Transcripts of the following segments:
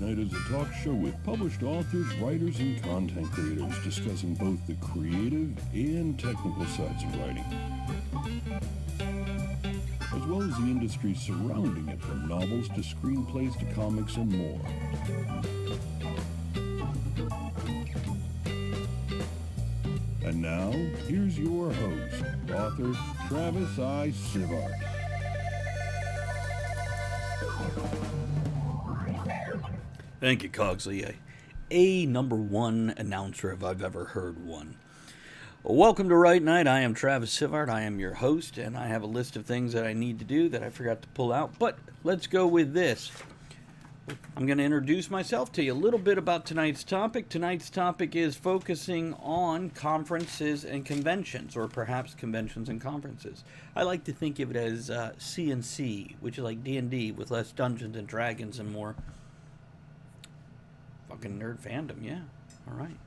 Night is a talk show with published authors, writers, and content creators discussing both the creative and technical sides of writing, as well as the industry surrounding it, from novels to screenplays to comics and more. And now, here's your host, author Travis I. Sivart. Thank you, Cogsley. A number one announcer if I've ever heard one. Welcome to Write Night. I am Travis Sivart. I am your host, and I have a list of things that I need to do that I forgot to pull out. But let's go with this. I'm going to introduce myself, tell you a little bit about tonight's topic. Tonight's topic is focusing on conferences and conventions, or perhaps conventions and conferences. I like to think of it as C&C, which is like D&D with less Dungeons and Dragons and more fucking nerd fandom. Yeah, all right.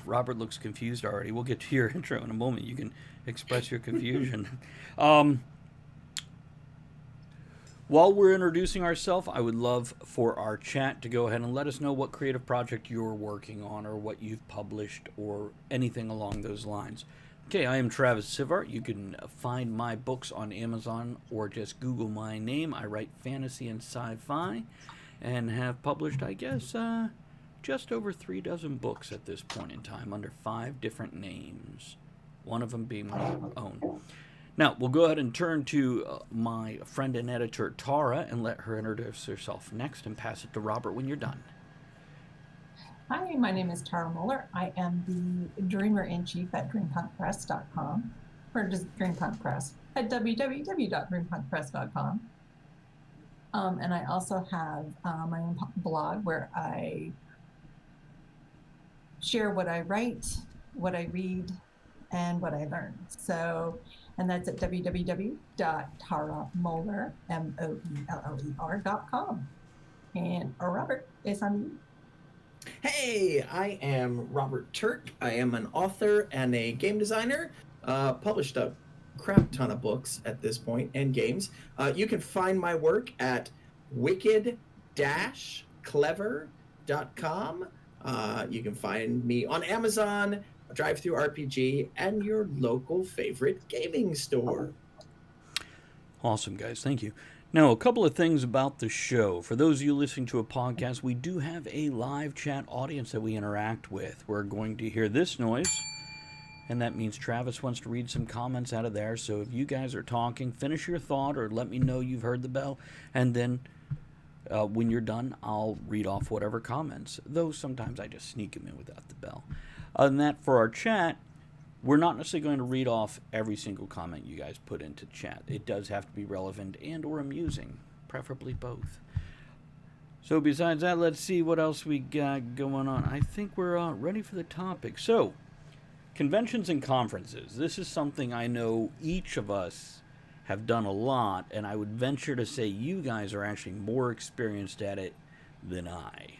Robert looks confused already. We'll get to your intro in a moment. You can express your confusion. While we're introducing ourselves, I would love for our chat to go ahead and let us know what creative project you're working on or what you've published or anything along those lines. Okay, I am Travis Sivart. You can find my books on Amazon or just Google my name. I write fantasy and sci-fi and have published, I guess, just over 36 books at this point in time under 5 different names, one of them being my own. Now, we'll go ahead and turn to my friend and editor, Tara, and let her introduce herself next and pass it to Robert when you're done. Hi, my name is Tara Moeller. I am the dreamer-in-chief at DreamPunkPress.com, or just DreamPunk Press, at www.dreampunkpress.com. And I also have my own blog where I share what I write, what I read, and what I learn. And that's at www.taramoeller.com. And Robert, it's on you. Hey, I am Robert Turk. I am an author and a game designer. Published a crap ton of books at this point and games. You can find my work at wicked-clever.com. You can find me on Amazon, Drive-Thru RPG, and your local favorite gaming store. Awesome, guys. Thank you. Now, a couple of things about the show. For those of you listening to a podcast, we do have a live chat audience that we interact with. We're going to hear this noise, and that means Travis wants to read some comments out of there. So if you guys are talking, finish your thought or let me know you've heard the bell, and then when you're done, I'll read off whatever comments, though sometimes I just sneak them in without the bell. Other than that, for our chat, we're not necessarily going to read off every single comment you guys put into chat. It does have to be relevant and or amusing, preferably both. So besides that, let's see what else we got going on. I think we're ready for the topic. So, conventions and conferences. This is something I know each of us have done a lot, and I would venture to say you guys are actually more experienced at it than I.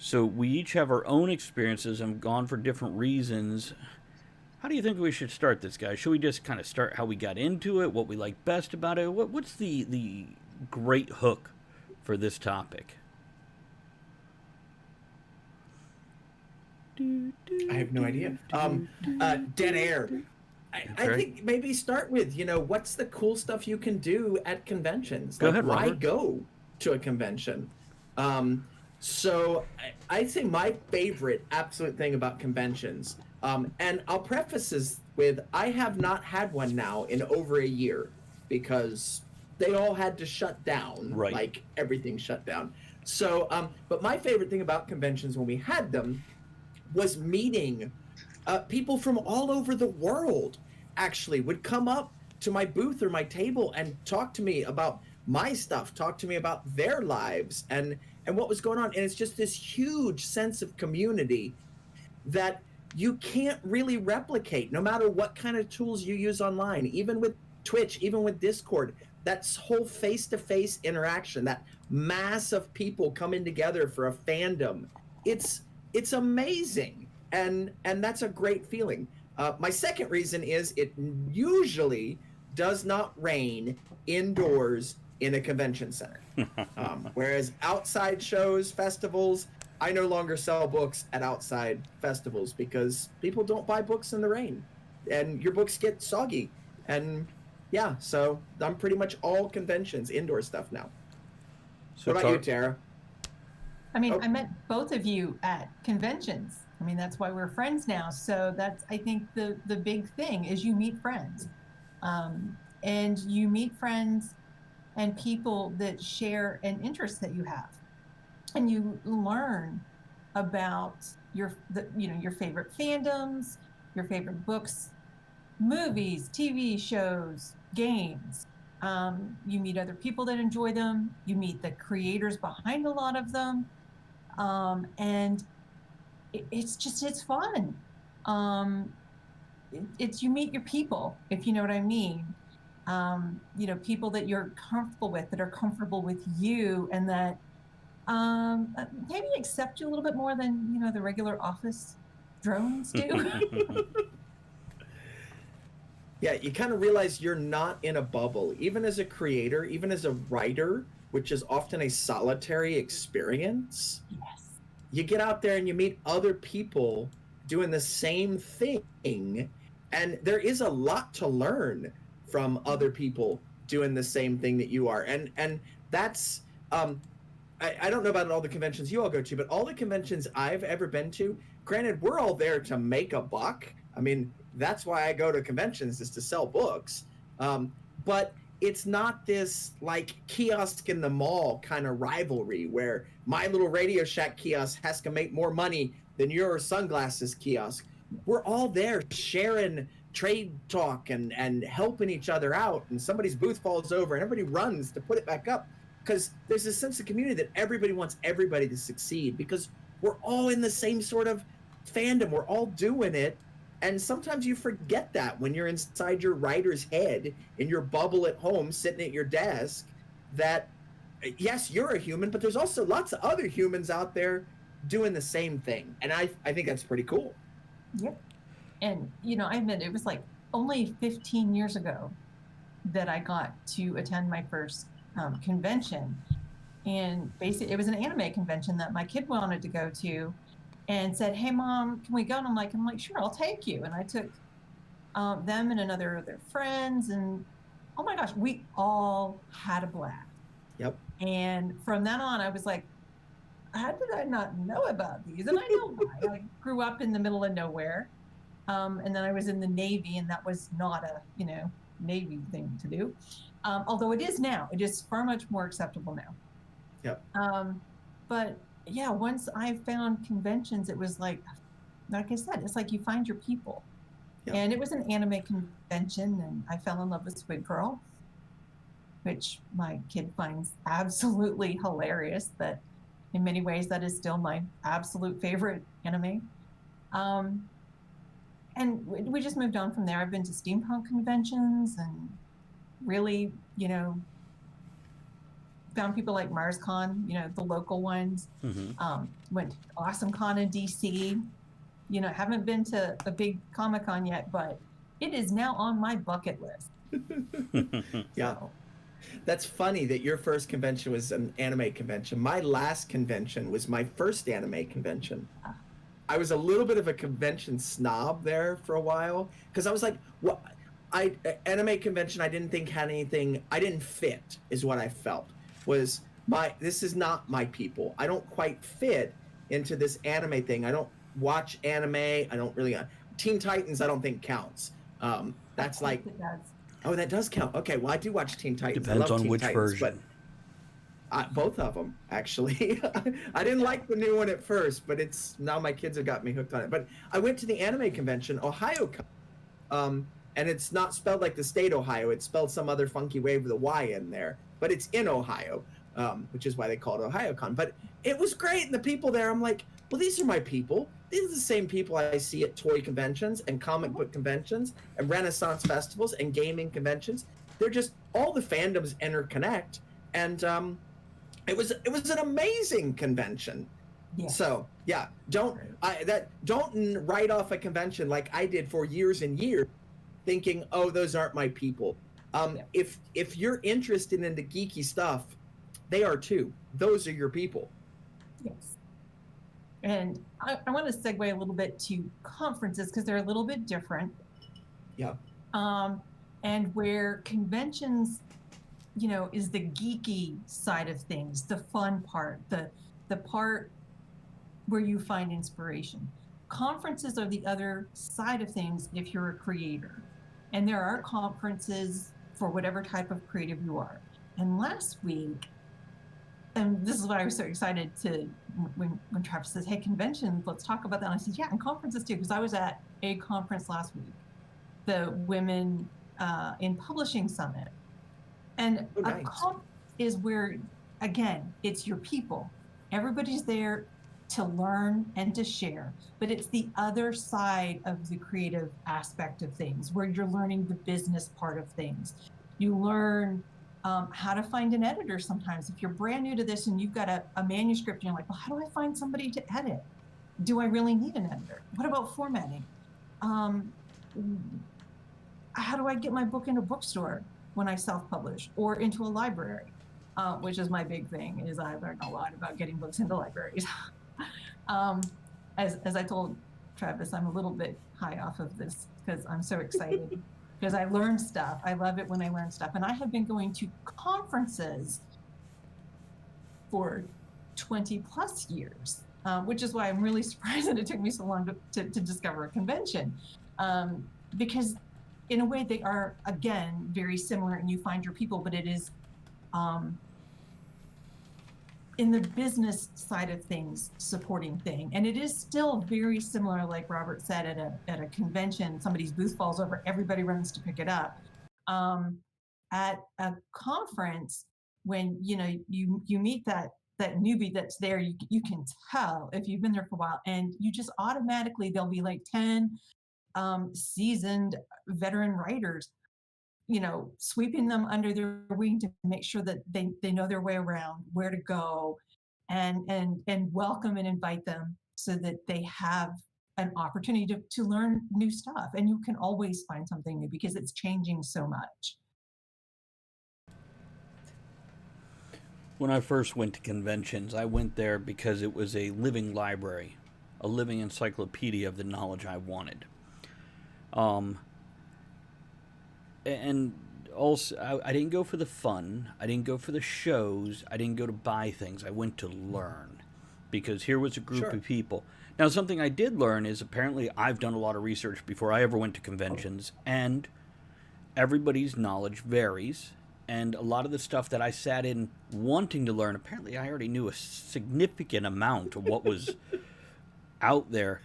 So we each have our own experiences and gone for different reasons. How do you think we should start this, guys? Should we just kind of start how we got into it, what we like best about it? What's the great hook for this topic? I have no idea. Dead air. I think maybe start with, what's the cool stuff you can do at conventions? Go ahead, why Robert. go to a convention? So I'd say my favorite absolute thing about conventions, and I'll preface this with, I have not had one now in over a year because they all had to shut down, right. Like everything shut down. So, but my favorite thing about conventions when we had them was meeting people from all over the world. Actually would come up to my booth or my table and talk to me about my stuff, talk to me about their lives and what was going on. And it's just this huge sense of community that you can't really replicate, no matter what kind of tools you use online, even with Twitch, even with Discord. That whole face-to-face interaction, that mass of people coming together for a fandom, it's amazing. And that's a great feeling. My second reason is it usually does not rain indoors in a convention center. Whereas outside shows, festivals, I no longer sell books at outside festivals because people don't buy books in the rain and your books get soggy. And yeah, so I'm pretty much all conventions, indoor stuff now. So What about you, Tara? I mean, Oh. I met both of you at conventions. I mean, that's why we're friends now. So that's, I think, the big thing is you meet friends, and you meet friends and people that share an interest that you have, and you learn about your favorite fandoms, your favorite books, movies, TV shows, games. You meet other people that enjoy them. You meet the creators behind a lot of them, and it's fun. It's you meet your people, if you know what I mean. People that you're comfortable with, that are comfortable with you, and that maybe accept you a little bit more than the regular office drones do. Yeah, you kind of realize you're not in a bubble. Even as a creator, even as a writer, which is often a solitary experience, Yes. you get out there and you meet other people doing the same thing. And there is a lot to learn from other people doing the same thing that you are. And that's, I don't know about all the conventions you all go to, but all the conventions I've ever been to, granted, we're all there to make a buck. I mean, that's why I go to conventions, is to sell books. But it's not this like kiosk in the mall kind of rivalry where my little Radio Shack kiosk has to make more money than your sunglasses kiosk. We're all there sharing trade talk and helping each other out, and somebody's booth falls over and everybody runs to put it back up because there's a sense of community that everybody wants everybody to succeed because we're all in the same sort of fandom. We're all doing it. And sometimes you forget that when you're inside your writer's head in your bubble at home, sitting at your desk, that yes, you're a human, but there's also lots of other humans out there doing the same thing. And I think that's pretty cool. Yep. And, I admit it was like only 15 years ago that I got to attend my first convention. And basically, it was an anime convention that my kid wanted to go to, and said, "Hey, Mom, can we go?" And I'm like, "Sure, I'll take you." And I took them and another of their friends, and oh my gosh, we all had a blast. Yep. And from then on, I was like, how did I not know about these? And I know why. I grew up in the middle of nowhere, and then I was in the Navy, and that was not a Navy thing to do. Although it is now. It is far much more acceptable now. Yep. But yeah, once I found conventions, it was like I said, it's like you find your people. Yep. And it was an anime convention, and I fell in love with Squid Girl, which my kid finds absolutely hilarious. That in many ways, that is still my absolute favorite anime. And we just moved on from there. I've been to steampunk conventions and really, found people like MarsCon, the local ones. Mm-hmm. Went to Awesome Con in DC. Haven't been to a big Comic-Con yet, but it is now on my bucket list. Yeah. So. That's funny that your first convention was an anime convention. My last convention was my first anime convention. I was a little bit of a convention snob there for a while because I was like, "What? Anime convention? I didn't think had anything. I didn't fit, is what I felt. This is not my people. I don't quite fit into this anime thing. I don't watch anime. I don't really. Teen Titans, I don't think counts. That's like." Oh, that does count. Okay, well, I do watch Teen Titans. Depends on Teen which Titans, version. But both of them, actually. I didn't like the new one at first, but now my kids have got me hooked on it. But I went to the anime convention, OhioCon, and it's not spelled like the state Ohio. It's spelled some other funky way with a Y in there. But it's in Ohio, which is why they call it OhioCon. But it was great, and the people there, I'm like, well, these are my people. These are the same people I see at toy conventions and comic book conventions and Renaissance festivals and gaming conventions. They're just all the fandoms interconnect, and it was an amazing convention. Yes. So yeah, don't write off a convention like I did for years and years, thinking, oh, those aren't my people. Yeah. If you're interested in the geeky stuff, they are too. Those are your people. Yes. And I want to segue a little bit to conferences because they're a little bit different. Yeah. And where conventions, is the geeky side of things, the fun part, the part where you find inspiration. Conferences are the other side of things if you're a creator. And there are conferences for whatever type of creative you are. And last week, and this is why I was so excited when Travis says, "Hey, conventions, let's talk about that." And I said, "Yeah, and conferences too," because I was at a conference last week, the Women in Publishing Summit. And a Nice. conference is where, again, it's your people. Everybody's there to learn and to share, but it's the other side of the creative aspect of things where you're learning the business part of things. You learn how to find an editor sometimes. If you're brand new to this and you've got a manuscript, and you're like, well, how do I find somebody to edit? Do I really need an editor? What about formatting? How do I get my book in a bookstore when I self-publish or into a library? Which is my big thing, is I learned a lot about getting books into libraries. As I told Travis, I'm a little bit high off of this because I'm so excited because I learn stuff. I love it when I learn stuff. And I have been going to conferences for 20 plus years, which is why I'm really surprised that it took me so long to discover a convention. Because in a way they are, again, very similar and you find your people, but it is in the business side of things, supporting thing. And it is still very similar, like Robert said, at a convention, somebody's booth falls over, everybody runs to pick it up. At a conference, when you meet that newbie that's there, you can tell if you've been there for a while, and you just automatically, there'll be like 10 seasoned veteran writers sweeping them under their wing to make sure that they know their way around, where to go, and welcome and invite them so that they have an opportunity to learn new stuff. And you can always find something new because it's changing so much. When I first went to conventions, I went there because it was a living library, a living encyclopedia of the knowledge I wanted. And also, I didn't go for the fun. I didn't go for the shows. I didn't go to buy things. I went to learn because here was a group of people. Now, something I did learn is apparently I've done a lot of research before I ever went to conventions, and everybody's knowledge varies. And a lot of the stuff that I sat in wanting to learn, apparently I already knew a significant amount of what was out there.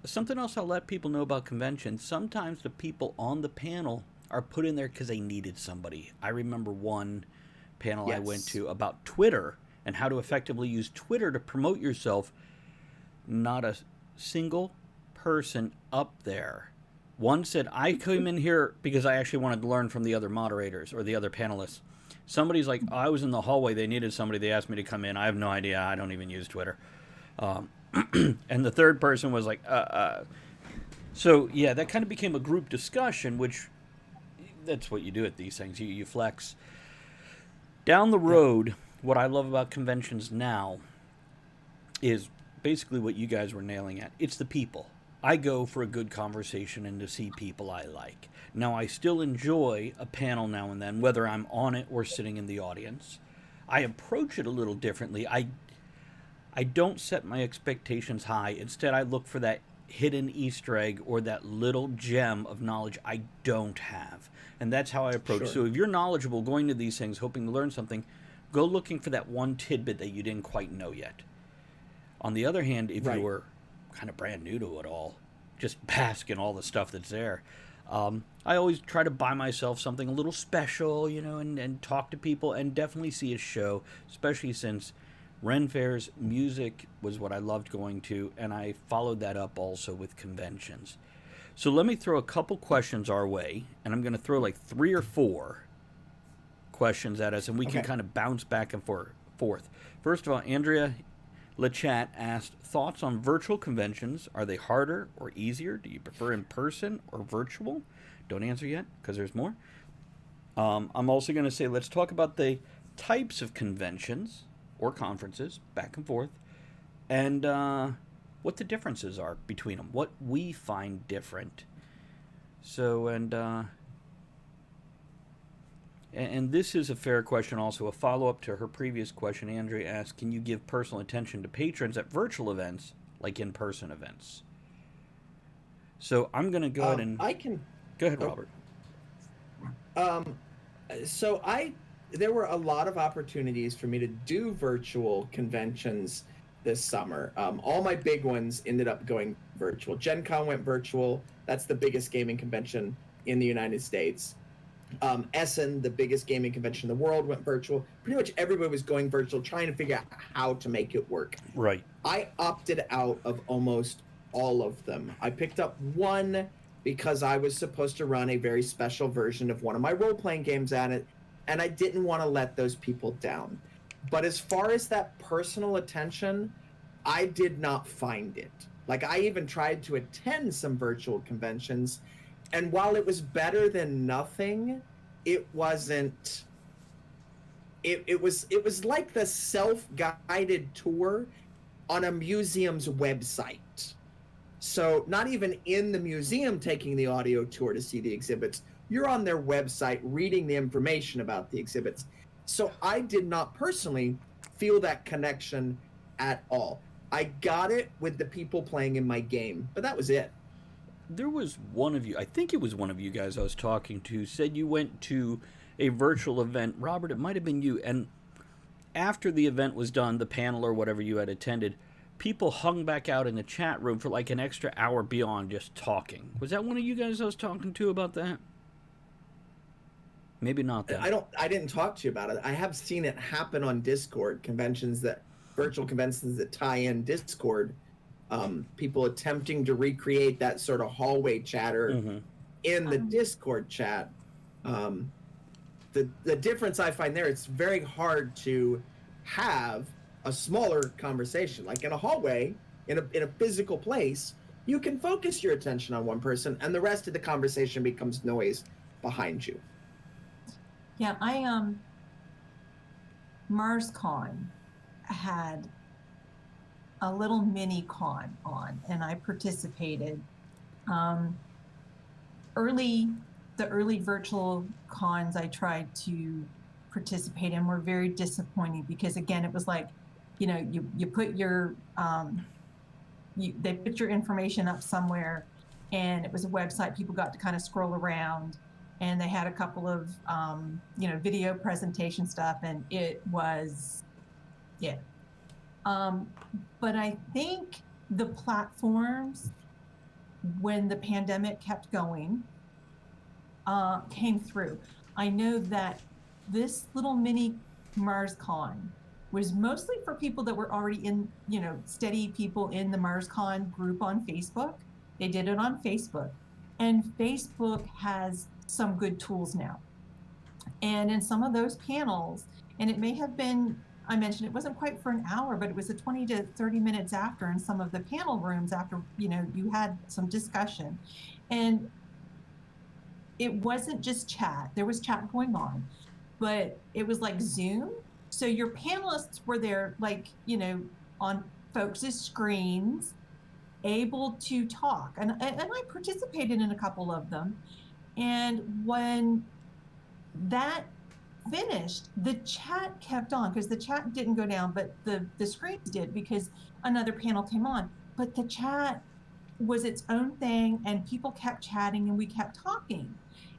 Something else I'll let people know about conventions, sometimes the people on the panel are put in there because they needed somebody. I remember one panel I went to about Twitter and how to effectively use Twitter to promote yourself. Not a single person up there. One said, I came in here because I actually wanted to learn from the other moderators or the other panelists. Somebody's like, I was in the hallway, they needed somebody, they asked me to come in. I have no idea, I don't even use Twitter. And the third person was like, So, yeah, that kind of became a group discussion, which that's what you do at these things. You flex. Down the road, what I love about conventions now is basically what you guys were nailing at. It's the people. I go for a good conversation and to see people I like. Now, I still enjoy a panel now and then, whether I'm on it or sitting in the audience. I approach it a little differently. I don't set my expectations high. Instead, I look for that hidden Easter egg or that little gem of knowledge I don't have. And that's how I approach it. So if you're knowledgeable going to these things, hoping to learn something, go looking for that one tidbit that you didn't quite know yet. On the other hand, if you were kind of brand new to it all, just bask in all the stuff that's there, I always try to buy myself something a little special, and talk to people and definitely see a show, especially since Ren Fairs music was what I loved going to, and I followed that up also with conventions. So let me throw a couple questions our way, and I'm going to throw like 3 or 4 questions at us, and we can kind of bounce back and forth. First of all, Andrea Lechat asked, thoughts on virtual conventions? Are they harder or easier? Do you prefer in person or virtual? Don't answer yet, because there's more. I'm also going to say let's talk about the types of conventions or conferences, back and forth, and what the differences are between them, what we find different. So, and this is a fair question, also a follow up to her previous question. Andrea asked, can you give personal attention to patrons at virtual events like in person events? So I'm going to go ahead and. I can. Go ahead, oh, Robert. Um, so there were a lot of opportunities for me to do virtual conventions this summer. All my big ones ended up going virtual. Gen Con went virtual. That's the biggest gaming convention in the United States. Essen, the biggest gaming convention in the world, went virtual. Pretty much everybody was going virtual, trying to figure out how to make it work. Right. I opted out of almost all of them. I picked up one because I was supposed to run a very special version of one of my role-playing games at it, and I didn't want to let those people down. But as far as that personal attention, I did not find it. Like, I even tried to attend some virtual conventions, and while it was better than nothing, it wasn't. It was like the self-guided tour on a museum's website. So not even in the museum taking the audio tour to see the exhibits. You're on their website reading the information about the exhibits. So I did not personally feel that connection at all. I got it with the people playing in my game, but that was it. There was one of you, I think it was one of you guys I was talking to, said you went to a virtual event. Robert, it might have been you. And after the event was done, the panel or whatever you had attended, people hung back out in the chat room for like an extra hour beyond just talking. Was that one of you guys I was talking to about that? Maybe not that. I didn't talk to you about it. I have seen it happen on Discord virtual conventions that tie in Discord. People attempting to recreate that sort of hallway chatter in the Discord chat. The difference I find there, it's very hard to have a smaller conversation. Like in a hallway, in a physical place, you can focus your attention on one person and the rest of the conversation becomes noise behind you. Yeah, MarsCon had a little mini con on, and I participated. The early virtual cons I tried to participate in were very disappointing because, again, it was like, you put your they put your information up somewhere, and it was a website people got to kind of scroll around, and they had a couple of video presentation stuff, and it was but I think the platforms, when the pandemic kept going, came through. I know that this little mini MarsCon was mostly for people that were already in, steady people in the MarsCon group on Facebook. They did it on Facebook. And Facebook has some good tools now. And in some of those panels, and it may have been, I mentioned it wasn't quite for an hour, but it was a 20 to 30 minutes after in some of the panel rooms after, you had some discussion. And it wasn't just chat. There was chat going on, but it was like Zoom. So your panelists were there, like, on folks' screens, able to talk. And I participated in a couple of them. And when that finished, the chat kept on, because the chat didn't go down, but the screens did, because another panel came on. But the chat was its own thing, and people kept chatting, and we kept talking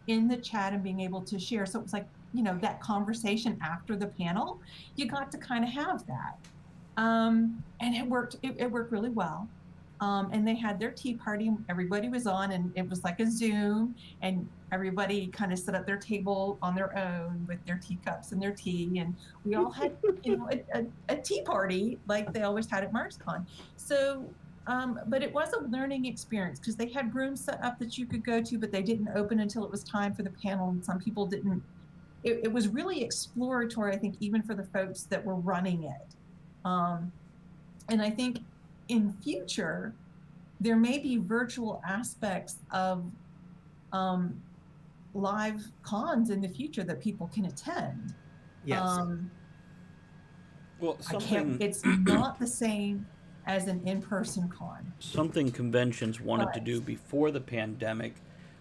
in the chat and being able to share. So it was like, that conversation after the panel, you got to kind of have that. And it worked really well. And they had their tea party, everybody was on, and it was like a Zoom, and everybody kind of set up their table on their own with their teacups and their tea, and we all had a tea party like they always had at MarsCon. So but it was a learning experience, because they had rooms set up that you could go to, but they didn't open until it was time for the panel, and some people didn't. It was really exploratory, I think, even for the folks that were running it. And I think in future, there may be virtual aspects of live cons in the future that people can attend. Yes. Well, I can't. It's not the same as an in-person con. something conventions wanted to But do before the pandemic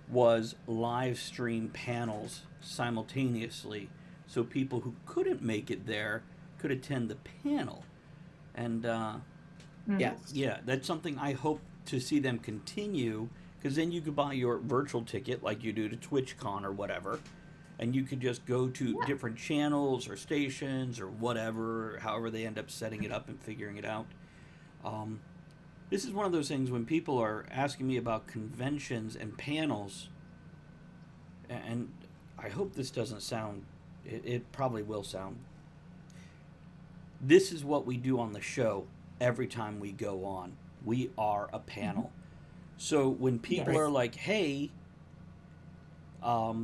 was live stream panels simultaneously, so people who couldn't make it there could attend the panel. And Yes. yeah, that's something I hope to see them continue, because then you could buy your virtual ticket like you do to TwitchCon or whatever, and you could just go to Yeah. different channels or stations or whatever, however they end up setting it up and figuring it out. Um, this is one of those things when people are asking me about conventions and panels, and I hope this doesn't sound, it probably will sound. This is what we do on the show every time we go on. We are a panel. So when people Yes. are like, "Hey, are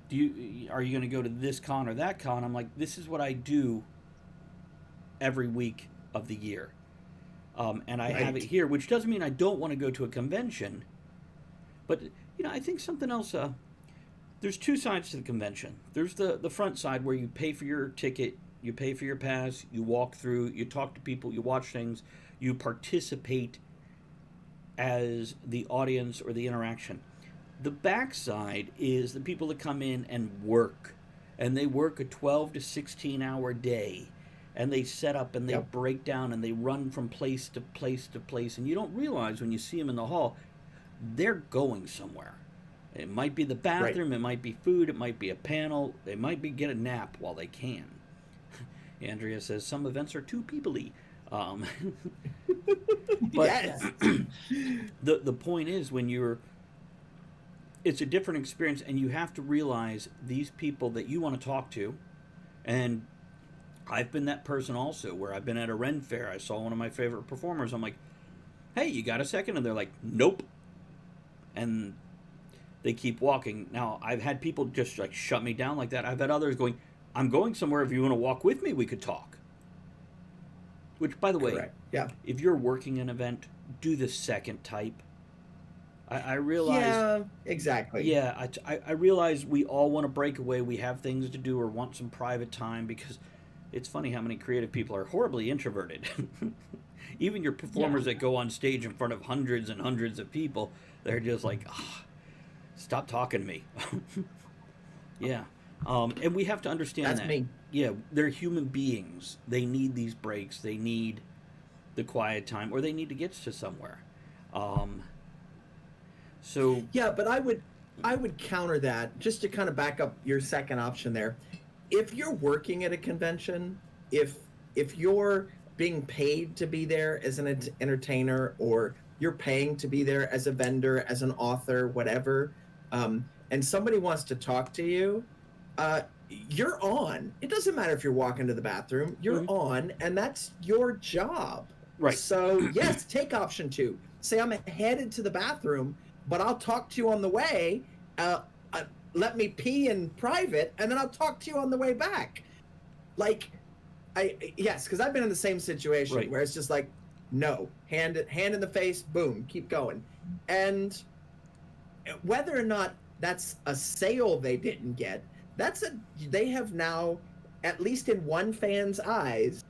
you going to go to this con or that con?" I'm like, "This is what I do every week of the year." And I have it Right. here, which doesn't mean I don't want to go to a convention. But, I think something else, there's two sides to the convention. There's the front side where you pay for your ticket, you pay for your pass, you walk through, you talk to people, you watch things, you participate as the audience or the interaction. The backside is the people that come in and work. And they work a 12 to 16 hour day. And they set up and they Yep. break down and they run from place to place to place. And you don't realize when you see them in the hall, they're going somewhere. It might be the bathroom, it might be food, it might be a panel, they might be get a nap while they can. Andrea says some events are too people-y. But Yes. the point is it's a different experience, and you have to realize these people that you want to talk to. And I've been that person also, where I've been at a Ren fair, I saw one of my favorite performers, I'm like, "Hey, you got a second?" And they're like, "Nope." And they keep walking. Now, I've had people just like shut me down like that. I've had others going, "I'm going somewhere, if you want to walk with me, we could talk." Which, by the way, Correct. Yeah. if you're working an event, do the second type. I realize, Yeah. Exactly. yeah, I realize we all want to break away. We have things to do or want some private time, because it's funny how many creative people are horribly introverted. Even your performers that go on stage in front of hundreds and hundreds of people, they're just like, "Stop talking to me." Yeah. And we have to understand That's that. me. Yeah, they're human beings. They need these breaks. They need the quiet time, or they need to get to somewhere. So Yeah, but I would counter that, just to kind of back up your second option there. If you're working at a convention, if you're being paid to be there as an entertainer, or you're paying to be there as a vendor, as an author, whatever, and somebody wants to talk to you, you're on. It doesn't matter if you're walking to the bathroom, you're on, and that's your job. Right. So yes, take option 2. Say, "I'm headed to the bathroom, but I'll talk to you on the way. Let me pee in private, and then I'll talk to you on the way back." Like, yes, because I've been in the same situation, Right. where it's just like, no, hand in the face, boom, keep going. And whether or not that's a sale they didn't get, they have now, at least in one fan's eyes,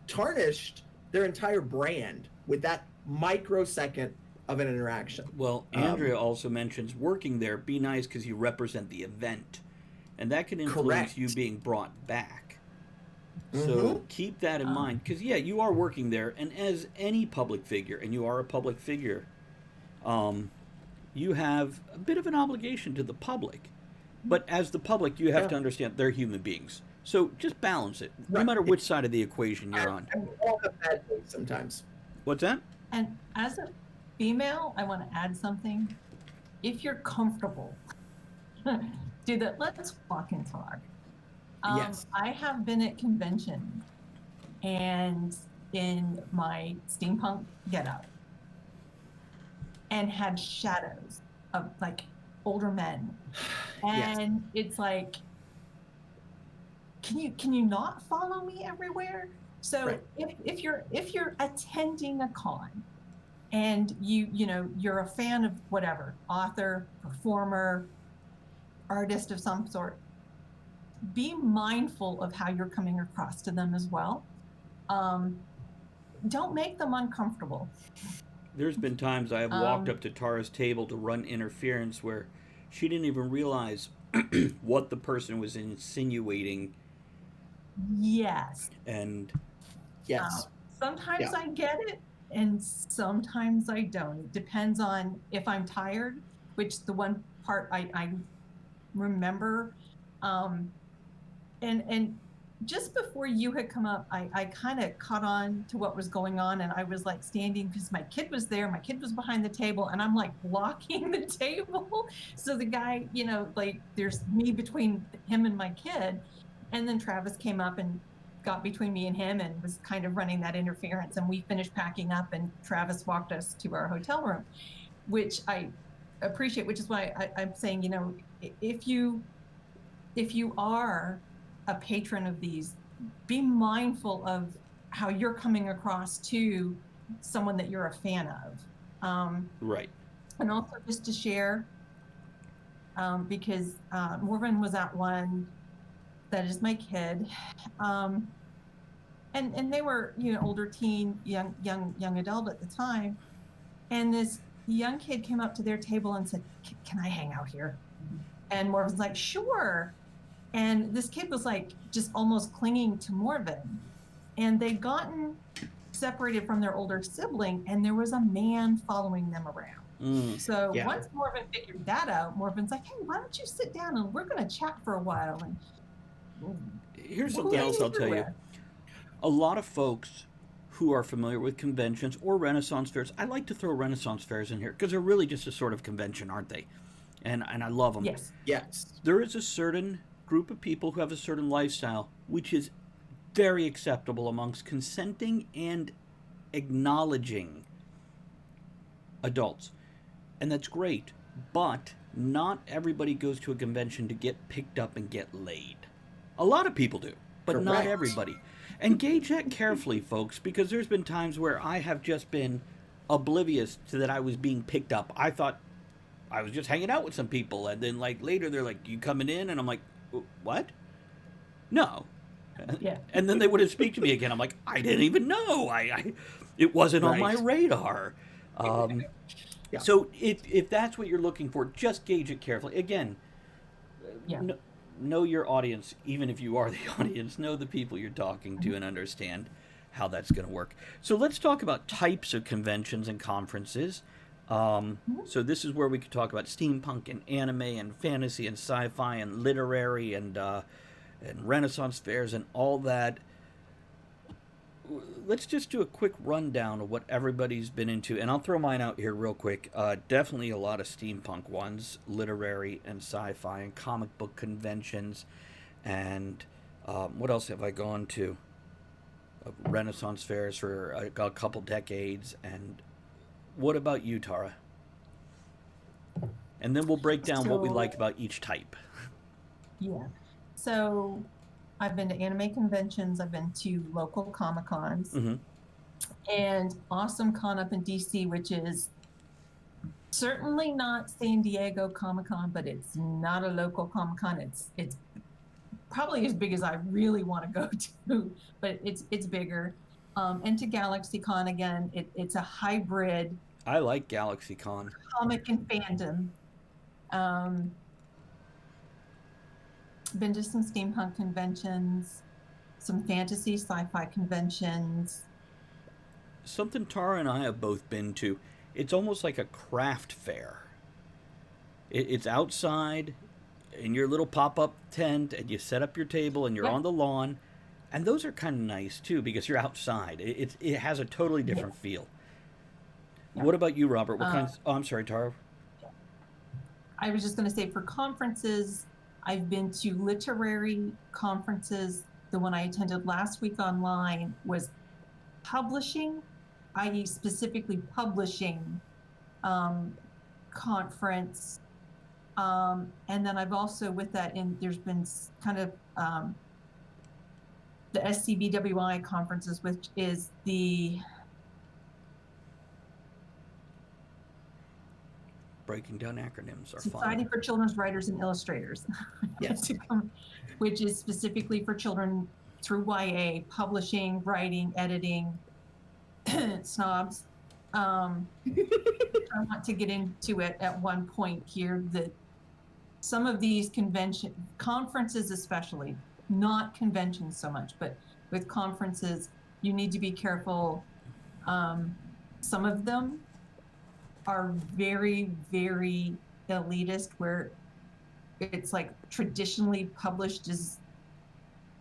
tarnished their entire brand with that microsecond of an interaction. Well, Andrea also mentions working there, be nice because you represent the event. And that can influence Correct. you being brought back. Mm-hmm. So keep that in mind. Because, yeah, you are working there. And as any public figure, and you are a public figure, you have a bit of an obligation to the public. But as the public, you have to understand they're human beings. So just balance it, no Right. matter which side of the equation you're on. And we all have bad days sometimes. What's that? And as a female, I want to add something. If you're comfortable, do that. Let's walk and talk. Yes. I have been at conventions and in my steampunk getup and had shadows of like older men. And it's like, can you not follow me everywhere? So Right. if you're attending a con and you're a fan of whatever, author, performer, artist of some sort, be mindful of how you're coming across to them as well. Don't make them uncomfortable. There's been times I have walked up to Tara's table to run interference where she didn't even realize what the person was insinuating. Yes. And Yes. Sometimes Yeah. I get it, and sometimes I don't. It depends on if I'm tired, which the one part I remember. And just before you had come up, I kind of caught on to what was going on, and I was like standing because my kid was there. My kid was behind the table, and I'm like blocking the table. So the guy, like there's me between him and my kid, and then Travis came up and got between me and him and was kind of running that interference. And we finished packing up, and Travis walked us to our hotel room, which I appreciate. Which is why I'm saying, if you are a patron of these, be mindful of how you're coming across to someone that you're a fan of. right. And also just to share, because Morven was at one that is my kid, and they were older teen, young adult at the time, and this young kid came up to their table and said, "Can I hang out here?" And Morven's like, "Sure." And this kid was like just almost clinging to Morven. And they'd gotten separated from their older sibling, and there was a man following them around. So Yeah. once Morven figured that out, Morven's like, "Hey, why don't you sit down and we're going to chat for a while?" And here's something else I'll tell you. A lot of folks who are familiar with conventions or Renaissance fairs, I like to throw Renaissance fairs in here because they're really just a sort of convention, aren't they? And I love them. Yes. Yes. There is a certain group of people who have a certain lifestyle, which is very acceptable amongst consenting and acknowledging adults. And that's great. But not everybody goes to a convention to get picked up and get laid. A lot of people do, but not Correct. everybody. And gauge that carefully, folks, because there's been times where I have just been oblivious to that I was being picked up. I thought I was just hanging out with some people, and then like later they're like, "You coming in?" And I'm like, "What? No." Yeah. And then they wouldn't speak to me again. I'm like, I didn't even know. It wasn't on my Right. radar. Yeah. So if that's what you're looking for, just gauge it carefully. Again, Yeah. know your audience, even if you are the audience. Know the people you're talking to and understand how that's going to work. So let's talk about types of conventions and conferences. So this is where we could talk about steampunk and anime and fantasy and sci-fi and literary and Renaissance fairs and all that. Let's just do a quick rundown of what everybody's been into, and I'll throw mine out here real quick. Definitely a lot of steampunk ones, literary and sci-fi and comic book conventions, and what else have I gone to? Renaissance fairs for a couple decades. And what about you, Tara? And then we'll break down what we like about each type. Yeah. So I've been to anime conventions. I've been to local Comic Cons, and Awesome Con up in DC, which is certainly not San Diego Comic Con, but it's not a local Comic Con. It's probably as big as I really want to go to, but it's bigger. And to Galaxy Con again, it's a hybrid. I like Galaxy Con. Comic and fandom. Been to some steampunk conventions, some fantasy sci-fi conventions. Something Tara and I have both been to. It's almost like a craft fair. It's outside in your little pop-up tent, and you set up your table, and you're on the lawn. And those are kind of nice, too, because you're outside. It has a totally different feel. Yeah. What about you, Robert? What kinds? Oh, I'm sorry, Tara. I was just going to say, for conferences, I've been to literary conferences. The one I attended last week online was publishing, i.e. specifically publishing conference. And then I've also, with that, there's been kind of the SCBWI conferences, which is the breaking down acronyms are Society fun. for Children's Writers and Illustrators. Yes. Which is specifically for children through YA, publishing, writing, editing, snobs. I want to get into it at one point here that some of these conferences especially, not conventions so much, but with conferences, you need to be careful. Some of them are very, very elitist, where it's like traditionally published is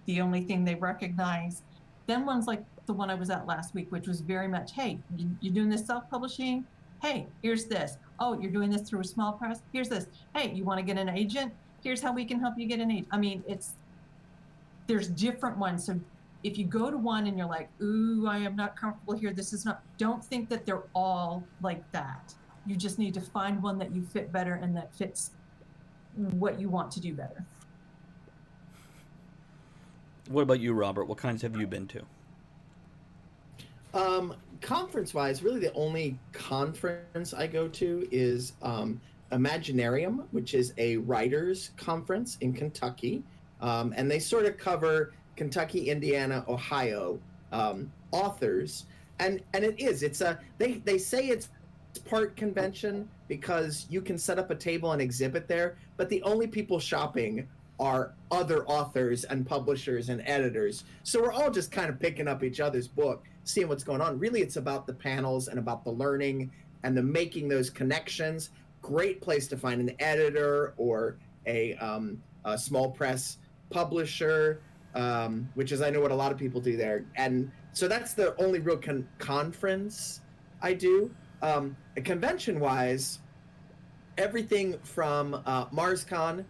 the only thing they recognize. Then ones like the one I was at last week, which was very much, hey, you're doing this self-publishing? Hey, here's this. Oh, you're doing this through a small press? Here's this. Hey, you want to get an agent? Here's how we can help you get an agent. I mean, there's different ones. So if you go to one and you're like, ooh, I am not comfortable here, this is not, don't think that they're all like that. You just need to find one that you fit better and that fits what you want to do better. What about you, Robert? What kinds have you been to? Conference-wise, really the only conference I go to is Imaginarium, which is a writers' conference in Kentucky. And they sort of cover Kentucky, Indiana, Ohio authors. And they say it's part convention because you can set up a table and exhibit there, but the only people shopping are other authors and publishers and editors. So we're all just kind of picking up each other's book, seeing what's going on. Really, it's about the panels and about the learning and the making those connections. Great place to find an editor or a small press publisher, which is, I know what a lot of people do there. And so that's the only real conference I do. Convention-wise, everything from MarsCon,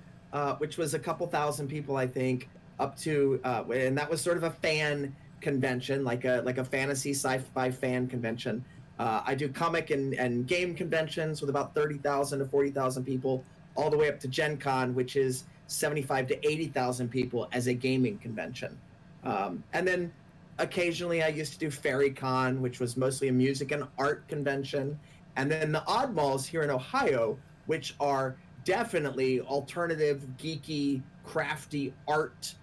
which was a couple thousand people, I think, up to, and that was sort of a fan convention, like a fantasy sci-fi fan convention. I do comic and game conventions with about 30,000 to 40,000 people, all the way up to Gen Con, which is 75 to 80,000 people as a gaming convention. And then occasionally I used to do FairyCon, which was mostly a music and art convention. And then the Oddmalls here in Ohio, which are definitely alternative, geeky, crafty art,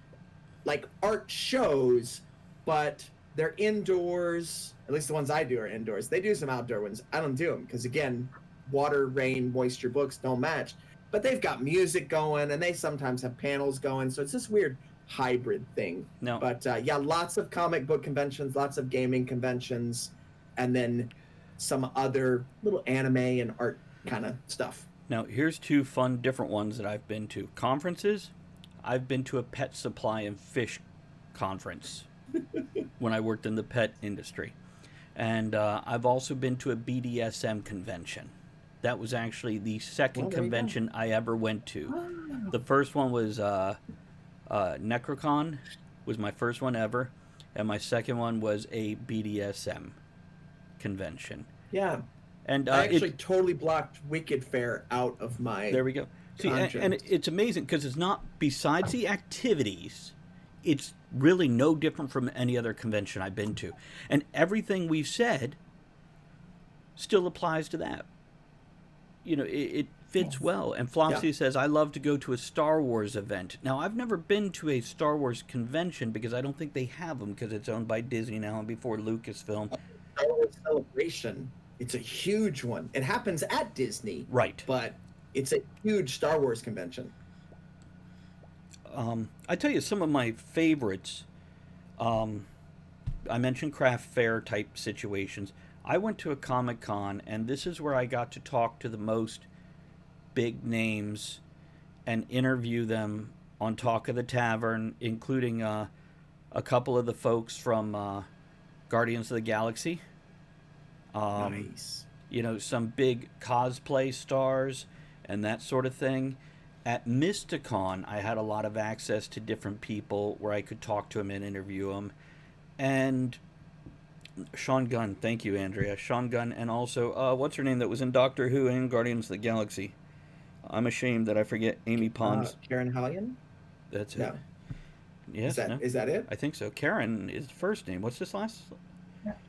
like art shows, but they're indoors. At least the ones I do are indoors. They do some outdoor ones. I don't do them because, again, water, rain, moisture, books don't match. But they've got music going, and they sometimes have panels going. So it's this weird hybrid thing. No. But yeah, lots of comic book conventions, lots of gaming conventions, and then some other little anime and art kind of stuff. Now, here's two fun, different ones that I've been to. Conferences. I've been to a pet supply and fish conference when I worked in the pet industry. And I've also been to a BDSM convention. That was actually the second convention I ever went to. The first one was Necrocon, was my first one ever. And my second one was a BDSM convention. Yeah. And I actually totally blocked Wicked Fair out of my. There we go. See, and it's amazing because it's not, besides the activities, it's really no different from any other convention I've been to. And everything we've said still applies to that. You know, it fits well. And Flopsy says, I love to go to a Star Wars event. Now, I've never been to a Star Wars convention because I don't think they have them because it's owned by Disney now and before Lucasfilm. Star Wars Celebration. It's a huge one. It happens at Disney. Right. But it's a huge Star Wars convention. I tell you, some of my favorites, I mentioned craft fair type situations. I went to a Comic-Con, and this is where I got to talk to the most big names and interview them on Talk of the Tavern, including a couple of the folks from Guardians of the Galaxy. Nice. You know, some big cosplay stars and that sort of thing. At Mysticon, I had a lot of access to different people where I could talk to them and interview them. And Sean Gunn, thank you, Andrea. Sean Gunn, and also, what's her name that was in Doctor Who and Guardians of the Galaxy? I'm ashamed that I forget Amy Pond's. Karen Hallion? That's No. it. Yes, Is that it? I think so. Karen is the first name. What's this last?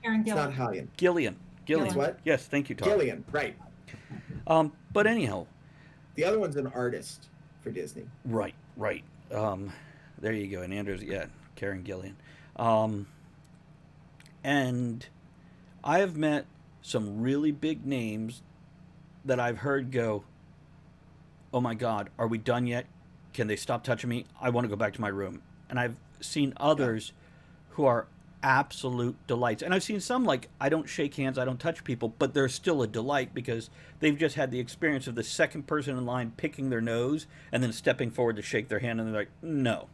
Karen It's Gillan. not Hallion. Gillian. It's what? Yes, thank you, Todd. Gillian, right. But anyhow, The other one's an artist for Disney. right, right. There you go. And Andrew's, yeah, Karen Gillian. Um, and I have met some really big names that I've heard go, oh my God, are we done yet? Can they stop touching me? I want to go back to my room. And I've seen others who are absolute delights. And I've seen some like, I don't shake hands, I don't touch people, but they're still a delight because they've just had the experience of the second person in line picking their nose and then stepping forward to shake their hand, and they're like, no.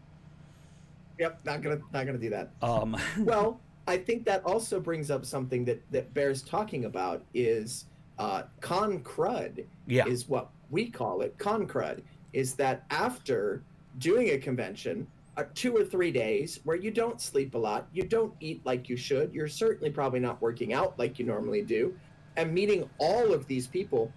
Yep, not gonna do that. Um, Well, I think that also brings up something that bears talking about is con crud. Yeah. Is what we call it. Con crud is that after doing a convention, 2 or 3 days where you don't sleep a lot, you don't eat like you should, you're certainly probably not working out like you normally do, and meeting all of these people,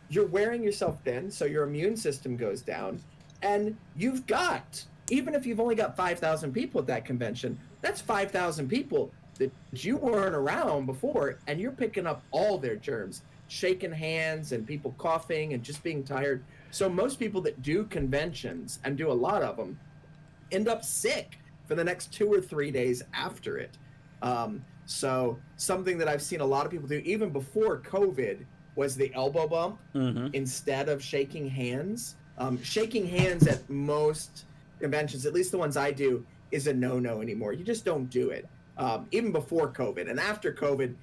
you're wearing yourself thin, so your immune system goes down, and you've got, even if you've only got 5,000 people at that convention, that's 5,000 people that you weren't around before, and you're picking up all their germs, shaking hands and people coughing and just being tired. So most people that do conventions, and do a lot of them, end up sick for the next 2 or 3 days after it. So something that I've seen a lot of people do, even before COVID, was the elbow bump instead of shaking hands. Shaking hands at most conventions, at least the ones I do, is a no-no anymore. You just don't do it. Even before COVID. And after COVID,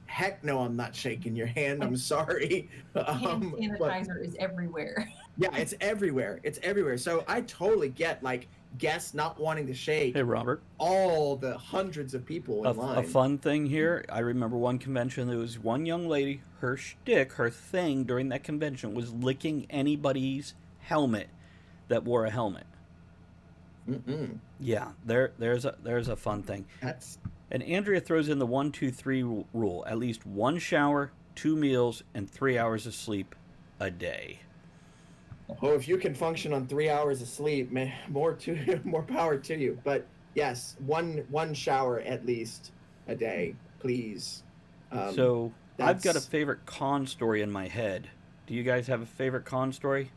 heck no, I'm not shaking your hand. I'm sorry. Hand sanitizer is everywhere. Yeah, it's everywhere. It's everywhere. So I totally get, like, guests not wanting to shake hey, Robert. all the hundreds of people in line. A fun thing here, I remember one convention, there was one young lady, her shtick, her thing during that convention was licking anybody's helmet that wore a helmet. Yeah, there's a fun thing. And Andrea throws in the 1-2-3 rule: at least 1 shower, 2 meals, and 3 hours of sleep a day. Oh, if you can function on 3 hours of sleep, man, more power to you. But yes, one shower at least a day, please. So I've got a favorite con story in my head. Do you guys have a favorite con story?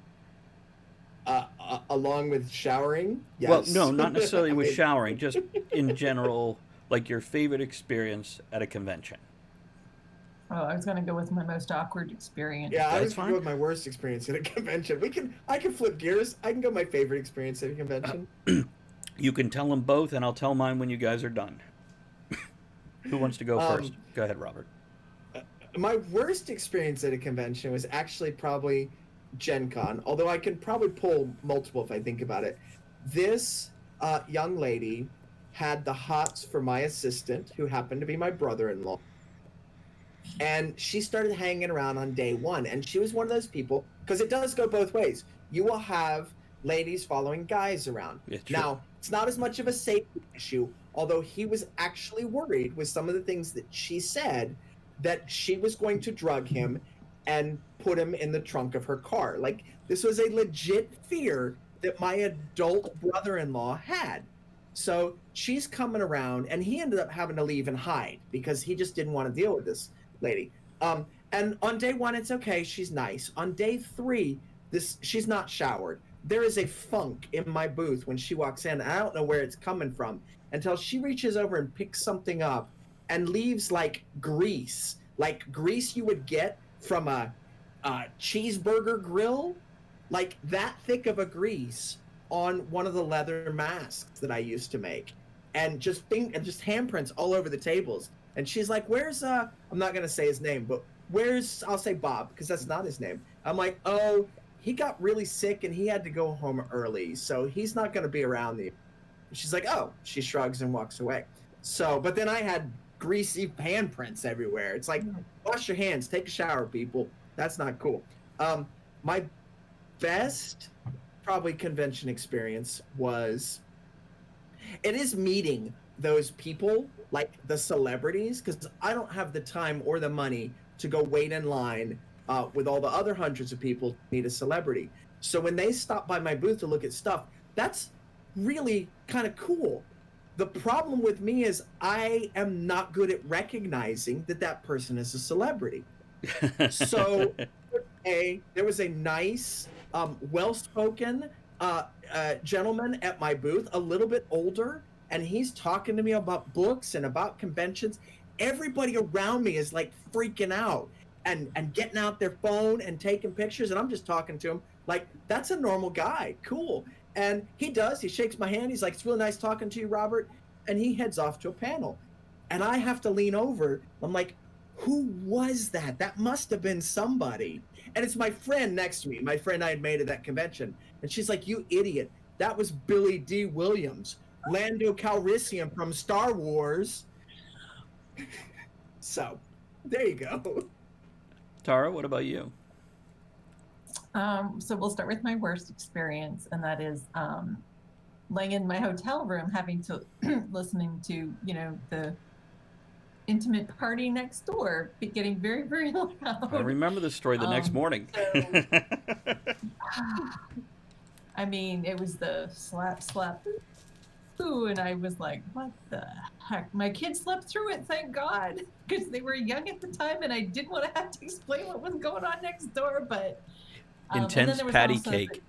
Along with showering? Yes. Well, no, not necessarily with showering, just in general, like your favorite experience at a convention. Oh, I was going to go with my most awkward experience. Yeah, I That's was going fine. to go with my worst experience at a convention. I can flip gears. I can go my favorite experience at a convention. You can tell them both, and I'll tell mine when you guys are done. Who wants to go first? Go ahead, Robert. My worst experience at a convention was actually probably Gen Con, although I can probably pull multiple if I think about it. This young lady had the hots for my assistant, who happened to be my brother-in-law. And she started hanging around on day one. And she was one of those people, because it does go both ways. You will have ladies following guys around. Yeah, true. Now, it's not as much of a safety issue, although he was actually worried with some of the things that she said, that she was going to drug him and put him in the trunk of her car. Like, this was a legit fear that my adult brother-in-law had. So she's coming around, and he ended up having to leave and hide because he just didn't want to deal with this lady. And on day one, it's okay. She's nice. On day three, she's not showered. There is a funk in my booth when she walks in. I don't know where it's coming from until she reaches over and picks something up and leaves like grease you would get from a cheeseburger grill, like that thick of a grease on one of the leather masks that I used to make, and just handprints all over the tables. And she's like, "Where's I'm not gonna say his name, but I'll say Bob, because that's not his name." I'm like, "Oh, he got really sick and he had to go home early, so he's not gonna be around the." She's like, "Oh," she shrugs and walks away. So, but then I had greasy handprints everywhere. It's like, wash your hands, take a shower, people. That's not cool. My best probably convention experience is meeting those people, like the celebrities, because I don't have the time or the money to go wait in line with all the other hundreds of people to meet a celebrity. So when they stop by my booth to look at stuff, that's really kind of cool. The problem with me is I am not good at recognizing that person is a celebrity. So a nice, well-spoken gentleman at my booth, a little bit older, and he's talking to me about books and about conventions. Everybody around me is like freaking out and getting out their phone and taking pictures, and I'm just talking to him like that's a normal guy, cool. And he shakes my hand. He's like, "It's really nice talking to you, Robert." And he heads off to a panel, and I have to lean over. I'm like, who was that? That must have been somebody. And it's my friend next to me, my friend I had made at that convention. And she's like, "You idiot. That was Billy D. Williams, Lando Calrissian from Star Wars." So, there you go. Tara, what about you? So we'll start with my worst experience, and that is laying in my hotel room, having to listening to the intimate party next door, getting very, very loud. I remember the story the next morning. So, I mean, it was the slap, ooh, and I was like, what the heck? My kids slept through it, thank God, because they were young at the time, and I didn't want to have to explain what was going on next door, but... Intense patty cake.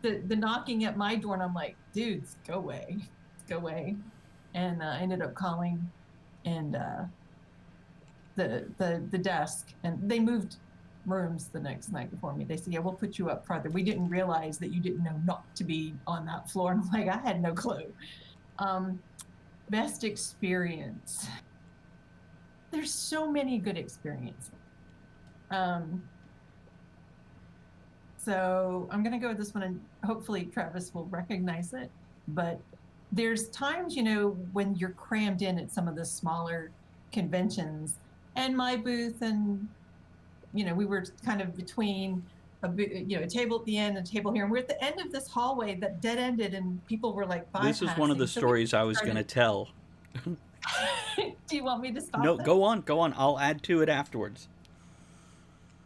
The knocking at my door, and I'm like, dudes, go away. And I ended up calling and the desk, and they moved rooms the next night for me. They said, "Yeah, we'll put you up farther. We didn't realize that you didn't know not to be on that floor." And I'm like, I had no clue. Best experience. There's so many good experiences. So I'm going to go with this one, and hopefully Travis will recognize it. But there's times, when you're crammed in at some of the smaller conventions, and my booth, and, we were kind of between a table at the end and a table here. And we're at the end of this hallway that dead ended, and people were like bypassing. This is one of the stories I was going to tell. Do you want me to stop? No, go on. I'll add to it afterwards.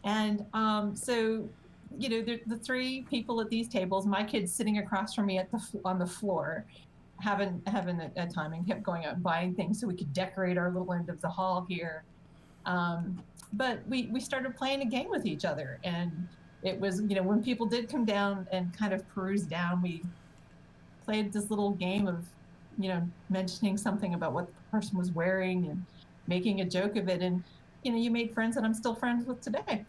And so... the three people at these tables, my kids sitting across from me on the floor, having a time, and kept going out and buying things so we could decorate our little end of the hall here. But we started playing a game with each other, and it was, when people did come down and kind of peruse down, we played this little game of, mentioning something about what the person was wearing and making a joke of it, and you made friends that I'm still friends with today.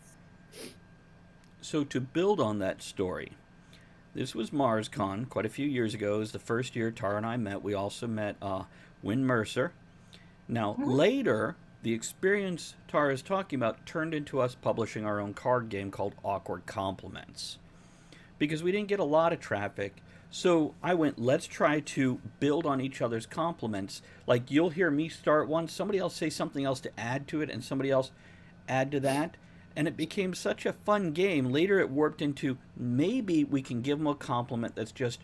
So to build on that story, this was MarsCon quite a few years ago. It was the first year Tara and I met. We also met Wynn Mercer. Now, later, the experience Tara is talking about turned into us publishing our own card game called Awkward Compliments. Because we didn't get a lot of traffic, so I went, let's try to build on each other's compliments. Like, you'll hear me start one, somebody else say something else to add to it, and somebody else add to that. And it became such a fun game. Later it warped into, maybe we can give them a compliment that's just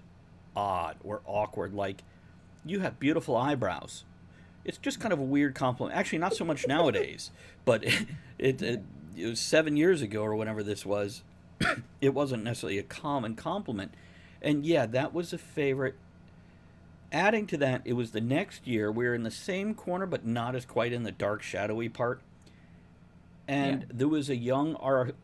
odd or awkward. Like, you have beautiful eyebrows. It's just kind of a weird compliment. Actually, not so much nowadays. But it was 7 years ago or whenever this was. It wasn't necessarily a common compliment. And yeah, that was a favorite. Adding to that, it was the next year. We were in the same corner, but not as quite in the dark, shadowy part. And there was a young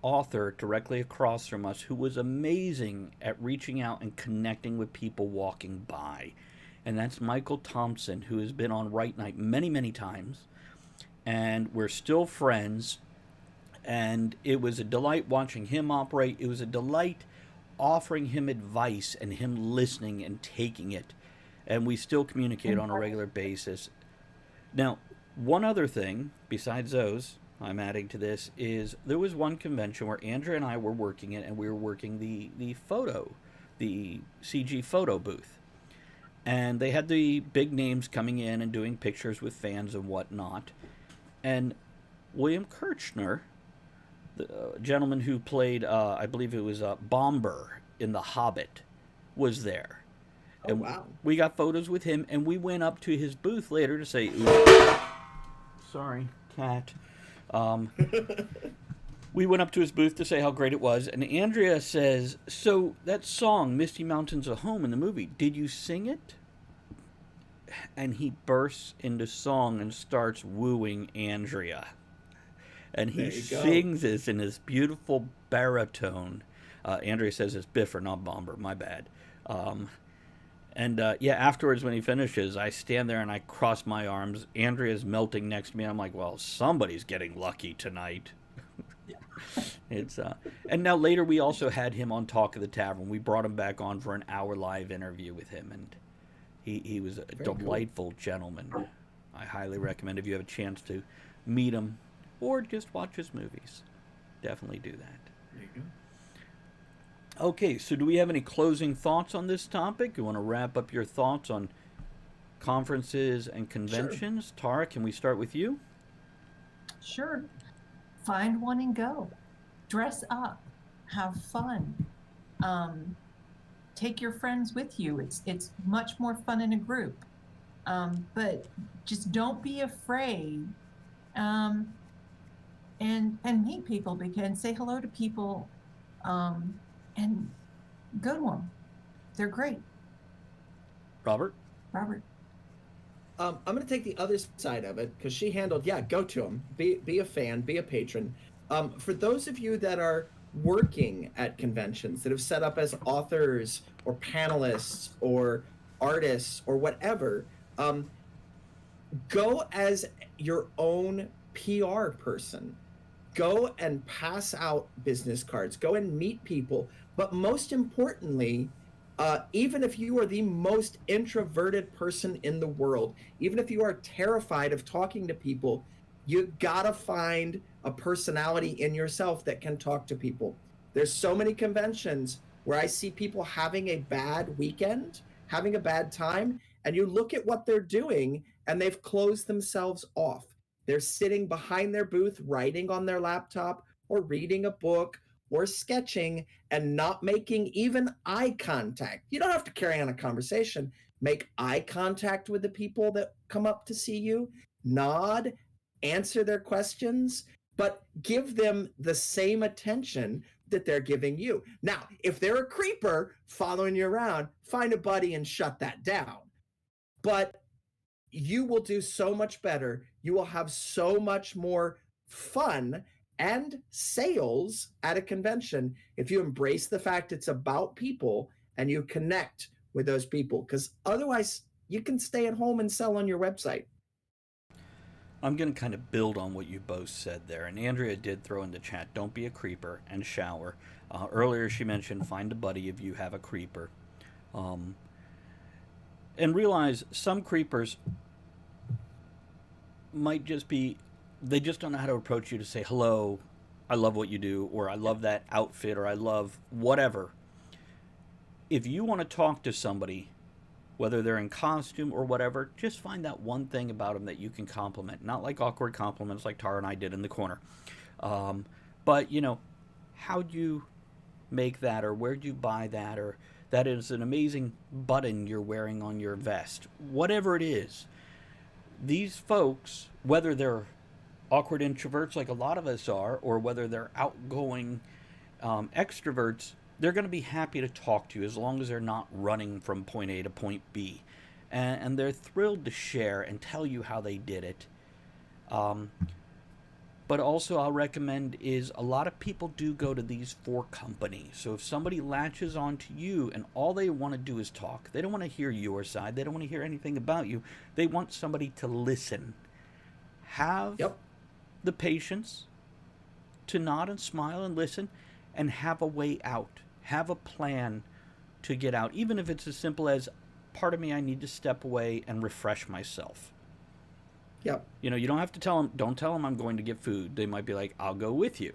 author directly across from us who was amazing at reaching out and connecting with people walking by. And that's Michael Thompson, who has been on Right Night many, many times. And we're still friends. And it was a delight watching him operate. It was a delight offering him advice and him listening and taking it. And we still communicate on a regular basis. Now, one other thing, besides those... I'm adding to this, is there was one convention where Andrea and I were working it, and we were working the CG photo booth. And they had the big names coming in and doing pictures with fans and whatnot. And William Kirchner, the gentleman who played, I believe it was Bomber in The Hobbit, was there. Oh, and wow. We got photos with him, and we went up to his booth later to say, ooh, sorry, cat. We went up to his booth to say how great it was, and Andrea says, so that song, Misty Mountains of Home in the movie, did you sing it? And he bursts into song and starts wooing Andrea. And he There you go. sings this in this beautiful baritone. Andrea says it's Biffer, not Bomber. My bad. Yeah, afterwards when he finishes, I stand there and I cross my arms. Andrea's melting next to me. I'm like, well, somebody's getting lucky tonight. It's and now later we also had him on Talk of the Tavern. We brought him back on for an hour live interview with him, and he was a delightful gentleman. I highly recommend if you have a chance to meet him or just watch his movies. Definitely do that. There you go. Okay, so do we have any closing thoughts on this topic? You want to wrap up your thoughts on conferences and conventions? Sure. Tara, can we start with you? Sure. Find one and go. Dress up. Have fun. Take your friends with you. It's much more fun in a group. But just don't be afraid. And meet people, and say hello to people. And go to them. They're great. Robert? I'm going to take the other side of it because she handled, go to them. Be a fan, be a patron. For those of you that are working at conventions, that have set up as authors or panelists or artists or whatever, go as your own PR person. Go and pass out business cards. Go and meet people. But most importantly, even if you are the most introverted person in the world, even if you are terrified of talking to people, you gotta find a personality in yourself that can talk to people. There's so many conventions where I see people having a bad weekend, having a bad time, and you look at what they're doing and they've closed themselves off. They're sitting behind their booth, writing on their laptop or reading a book or sketching and not making even eye contact. You don't have to carry on a conversation. Make eye contact with the people that come up to see you, nod, answer their questions, but give them the same attention that they're giving you. Now, if they're a creeper following you around, find a buddy and shut that down. But you will do so much better. You will have so much more fun and sales at a convention if you embrace the fact it's about people and you connect with those people, because otherwise you can stay at home and sell on your website. I'm going to kind of build on what you both said there. And Andrea did throw in the chat, don't be a creeper and shower. Earlier she mentioned find a buddy if you have a creeper. And realize some creepers might just be, they just don't know how to approach you to say, hello, I love what you do, or I love that outfit, or I love whatever. If you want to talk to somebody, whether they're in costume or whatever, just find that one thing about them that you can compliment. Not like awkward compliments like Tara and I did in the corner. But, how'd you make that, or where'd you buy that, or that is an amazing button you're wearing on your vest. Whatever it is, these folks, whether they're awkward introverts like a lot of us are, or whether they're outgoing extroverts, they're going to be happy to talk to you as long as they're not running from point A to point B. And they're thrilled to share and tell you how they did it. But also I'll recommend is a lot of people do go to these for company. So if somebody latches onto you and all they want to do is talk, they don't want to hear your side, they don't want to hear anything about you, they want somebody to listen. Have the patience to nod and smile and listen, and have a way out. Have a plan to get out, even if it's as simple as, part of me, I need to step away and refresh myself. Yep. You don't have to tell them, don't tell them I'm going to get food. They might be like, I'll go with you.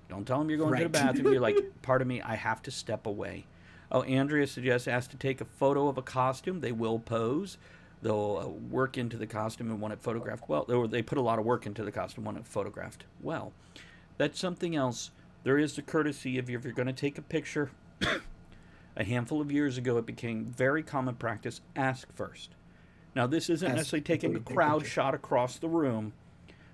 Don't tell them you're going to the bathroom. You're like, part of me, I have to step away. Oh, Andrea suggests ask to take a photo of a costume. They will pose. They'll work into the costume and want it photographed well. Or they put a lot of work into the costume and want it photographed well. That's something else. There is the courtesy of if you're going to take a picture. A handful of years ago, it became very common practice, ask first. Now, this isn't necessarily taking a crowd shot across the room,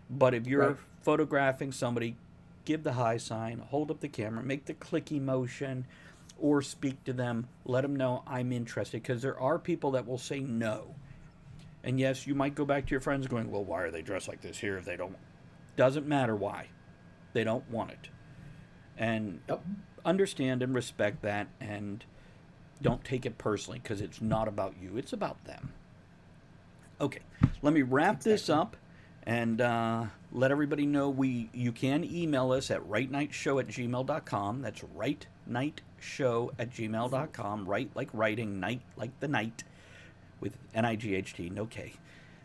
but if you're photographing somebody, give the high sign, hold up the camera, make the clicky motion, or speak to them, let them know I'm interested, because there are people that will say no. And yes, you might go back to your friends going, well, why are they dressed like this here if they don't Doesn't matter why. They don't want it. And Yep. understand and respect that, and don't take it personally, because it's not about you. It's about them. Okay, let me wrap this up and let everybody know you can email us at rightnightshow@gmail.com. That's rightnightshow@gmail.com. Right like writing, night like the night, with NIGHT, no K.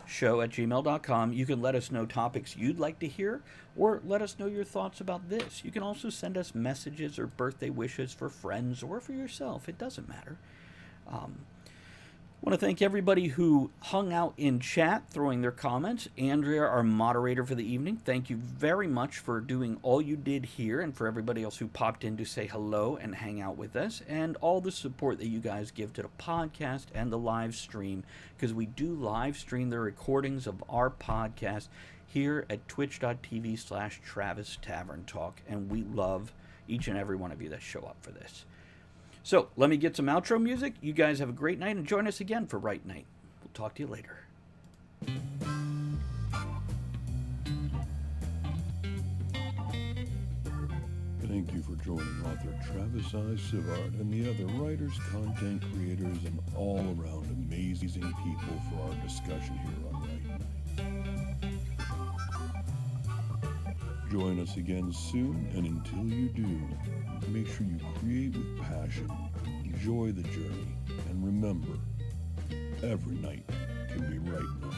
show@gmail.com. You can let us know topics you'd like to hear, or let us know your thoughts about this. You can also send us messages or birthday wishes for friends or for yourself. It doesn't matter. I want to thank everybody who hung out in chat, throwing their comments. Andrea, our moderator for the evening, thank you very much for doing all you did here, and for everybody else who popped in to say hello and hang out with us, and all the support that you guys give to the podcast and the live stream, because we do live stream the recordings of our podcast here at twitch.tv/Travis Tavern Talk, and we love each and every one of you that show up for this. So, let me get some outro music. You guys have a great night, and join us again for Right Night. We'll talk to you later. Thank you for joining author Travis I. Sivart and the other writers, content creators, and all-around amazing people for our discussion here on Right Night. Join us again soon, and until you do, make sure you create with passion, enjoy the journey, and remember, every night can be right enough.